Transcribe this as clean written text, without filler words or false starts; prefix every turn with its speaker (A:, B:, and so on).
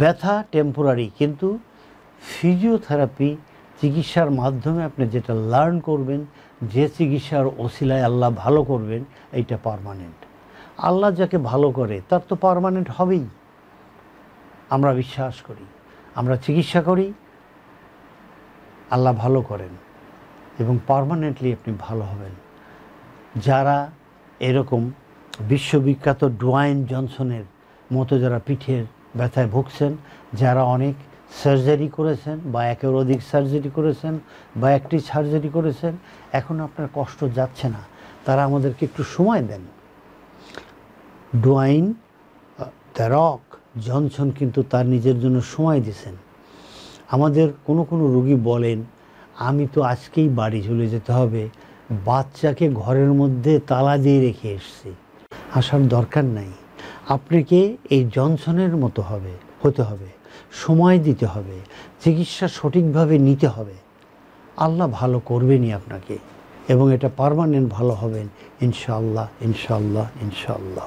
A: ব্যথা টেম্পোরারি, কিন্তু ফিজিওথেরাপি চিকিৎসার মাধ্যমে আপনি যেটা লার্ন করবেন, যে চিকিৎসার ওসিলায় আল্লাহ ভালো করবেন, এইটা পার্মানেন্ট। আল্লাহ যাকে ভালো করে তার তো পার্মানেন্ট হবেই, আমরা বিশ্বাস করি। আমরা চিকিৎসা করি, আল্লাহ ভালো করেন এবং পার্মানেন্টলি আপনি ভালো হবেন। যারা এরকম বিশ্ববিখ্যাত ডোয়াইন জনসনের মতো যারা পিঠের ব্যথায় ভুগছেন, যারা অনেক সার্জারি করেছেন বা একের অধিক সার্জারি করেছেন বা একটি সার্জারি করেছেন, এখন আপনার কষ্ট যাচ্ছে না, তারা আমাদেরকে একটু সময় দেন। ডোয়াইন দ্য রক জনসন কিন্তু তার নিজের জন্য সময় দিয়েছেন। আমাদের কোনো কোনো রোগী বলেন, আমি তো আজকেই বাড়ি চলে যেতে হবে, বাচ্চাকে ঘরের মধ্যে তালা দিয়ে রেখে এসেছি। আসার দরকার নাই। আপনাকে এই জনসনের মতো হতে হবে, সময় দিতে হবে, চিকিৎসা সঠিকভাবে নিতে হবে। আল্লাহ ভালো করবেনই আপনাকে এবং এটা পার্মানেন্ট ভালো হবেন ইনশাআল্লাহ, ইনশাআল্লাহ, ইনশাআল্লাহ।